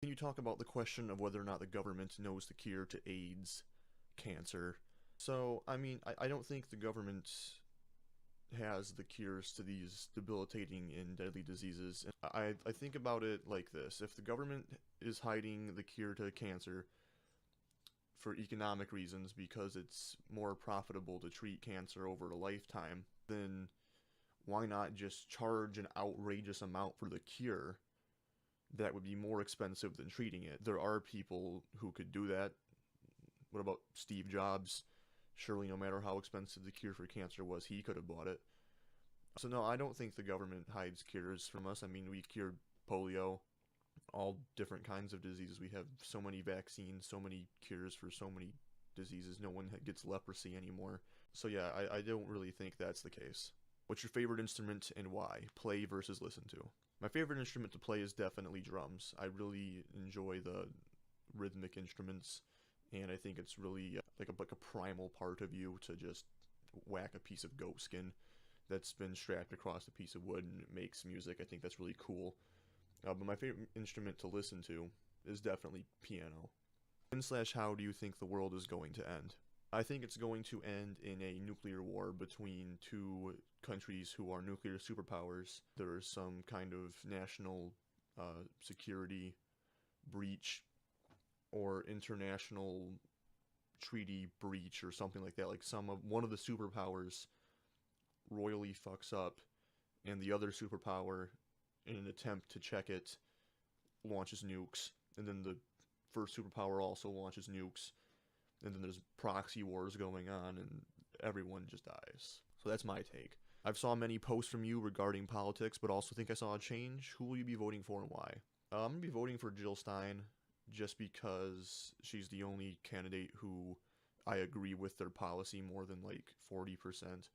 Can you talk about the question of whether or not the government knows the cure to AIDS, cancer? So, I mean, I don't think the government has the cures to these debilitating and deadly diseases. I think about it like this. If the government is hiding the cure to cancer for economic reasons because it's more profitable to treat cancer over a lifetime, then why not just charge an outrageous amount for the cure that would be more expensive than treating it? There are people who could do that. What about Steve Jobs? Surely no matter how expensive the cure for cancer was, he could have bought it. So no, I don't think the government hides cures from us. I mean, we cured polio, all different kinds of diseases. We have so many vaccines, so many cures for so many diseases. No one gets leprosy anymore. So yeah, I don't really think that's the case. What's your favorite instrument and why? Play versus listen to. My favorite instrument to play is definitely drums. I really enjoy the rhythmic instruments, and I think it's really like a primal part of you to just whack a piece of goat skin that's been strapped across a piece of wood and it makes music. I think that's really cool. But my favorite instrument to listen to is definitely piano. When/how do you think the world is going to end? I think it's going to end in a nuclear war between two countries who are nuclear superpowers. There is some kind of national security breach or international treaty breach or something like that. Like one of the superpowers royally fucks up, and the other superpower, in an attempt to check it, launches nukes, and then the first superpower also launches nukes, and then there's proxy wars going on, and everyone just dies. So that's my take. I've saw many posts from you regarding politics, but also think I saw a change. Who will you be voting for and why? I'm going to be voting for Jill Stein, just because she's the only candidate who I agree with their policy more than like 40%.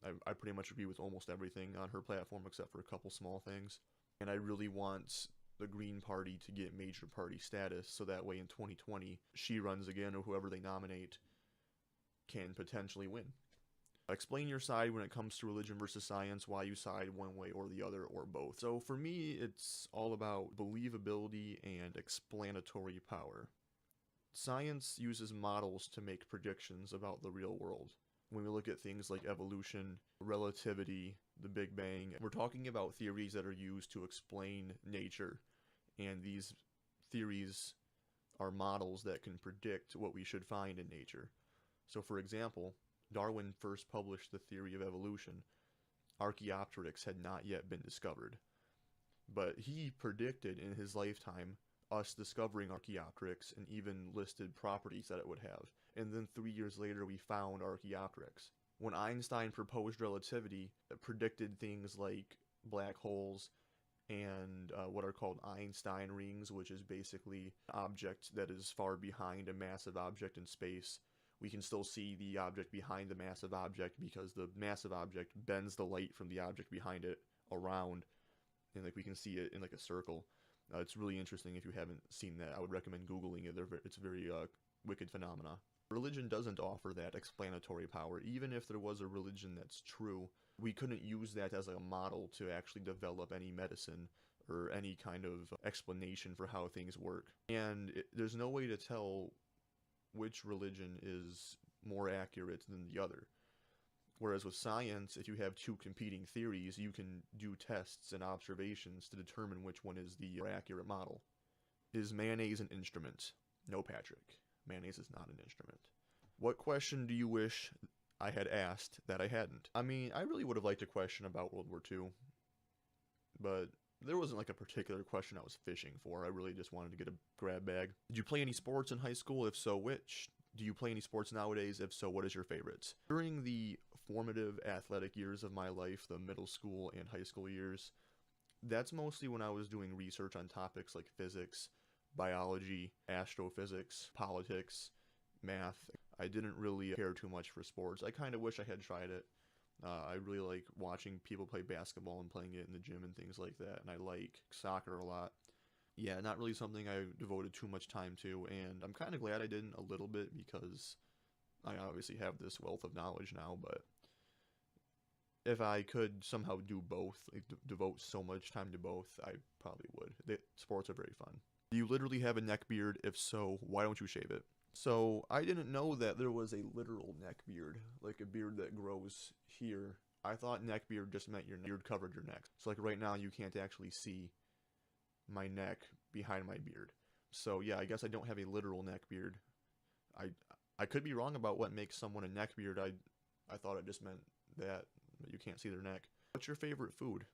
I pretty much agree with almost everything on her platform except for a couple small things. And I really want the Green Party to get major party status so that way in 2020 she runs again, or whoever they nominate can potentially win. Explain your side when it comes to religion versus science, why you side one way or the other or both. So for me, it's all about believability and explanatory power. Science uses models to make predictions about the real world. When we look at things like evolution, relativity, the Big Bang, we're talking about theories that are used to explain nature, and these theories are models that can predict what we should find in nature. So for example, Darwin first published the theory of evolution. Archaeopteryx had not yet been discovered, but he predicted in his lifetime us discovering Archaeopteryx and even listed properties that it would have. And then 3 years later we found Archaeopteryx. When Einstein proposed relativity, it predicted things like black holes and what are called Einstein rings, which is basically an object that is far behind a massive object in space. We can still see the object behind the massive object because the massive object bends the light from the object behind it around, and like we can see it in like a circle. It's really interesting. If you haven't seen that, I would recommend Googling it. It's a very wicked phenomena. Religion doesn't offer that explanatory power. Even if there was a religion that's true, we couldn't use that as a model to actually develop any medicine or any kind of explanation for how things work. And there's no way to tell which religion is more accurate than the other. Whereas with science, if you have two competing theories, you can do tests and observations to determine which one is the more accurate model. Is mayonnaise an instrument? No, Patrick. Mayonnaise is not an instrument. What question do you wish I had asked that I hadn't? I mean, I really would have liked a question about World War II, but there wasn't like a particular question I was fishing for. I really just wanted to get a grab bag. Did you play any sports in high school? If so, which? Do you play any sports nowadays? If so, what is your favorite? During the formative athletic years of my life, the middle school and high school years, that's mostly when I was doing research on topics like physics, biology, astrophysics, politics, math. I didn't really care too much for sports. I kind of wish I had tried it. I really like watching people play basketball and playing it in the gym and things like that, and I like soccer a lot. Yeah, not really something I devoted too much time to, and I'm kind of glad I didn't a little bit because I obviously have this wealth of knowledge now, but if I could somehow do both, like devote so much time to both, I probably would. Sports are very fun. Do you literally have a neck beard? If so, why don't you shave it? So, I didn't know that there was a literal neck beard, like a beard that grows here. I thought neck beard just meant your beard covered your neck. So like right now you can't actually see my neck behind my beard. So yeah, I guess I don't have a literal neck beard. I I could be wrong about what makes someone a neck beard. I thought it just meant that you can't see their neck. What's your favorite food?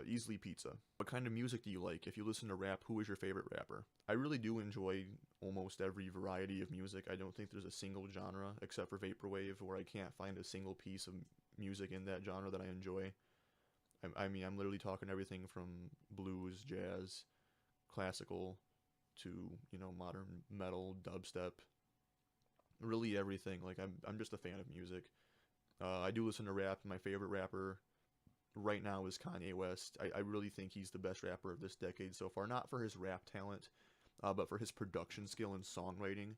Easily pizza. What kind of music do you like? If you listen to rap, who is your favorite rapper? I really do enjoy almost every variety of music. I don't think there's a single genre, except for Vaporwave, where I can't find a single piece of music in that genre that I enjoy. I mean, I'm literally talking everything from blues, jazz, classical, to, you know, modern metal, dubstep, really everything. Like, I'm just a fan of music. I do listen to rap. My favorite rapper right now is Kanye West. I really think he's the best rapper of this decade so far. Not for his rap talent, but for his production skill and songwriting.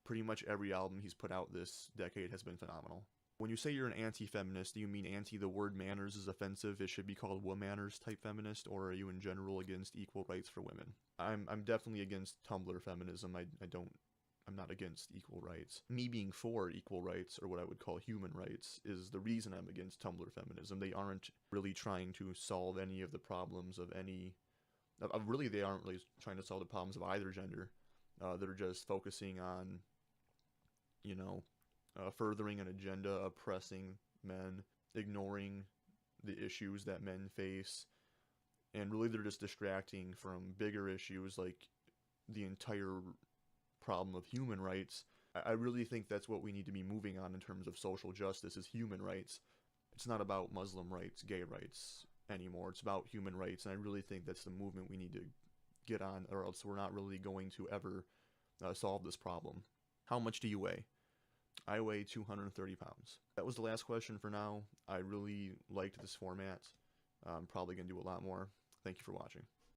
Pretty much every album he's put out this decade has been phenomenal. When you say you're an anti-feminist, do you mean anti the word manners is offensive, it should be called womanners type feminist, or are you in general against equal rights for women? I'm definitely against Tumblr feminism. I'm not against equal rights. Me being for equal rights, or what I would call human rights, is the reason I'm against Tumblr feminism. They aren't really trying to solve any of the problems of any... really, they aren't really trying to solve the problems of either gender. They're just focusing on, you know, furthering an agenda, oppressing men, ignoring the issues that men face, and really they're just distracting from bigger issues like the entire problem of human rights. I really think that's what we need to be moving on in terms of social justice, is human rights. It's not about Muslim rights, gay rights anymore. It's about human rights, and I really think that's the movement we need to get on, or else we're not really going to ever solve this problem. How much do you weigh? I weigh 230 pounds. That was the last question for now. I really liked this format. I'm probably going to do a lot more. Thank you for watching.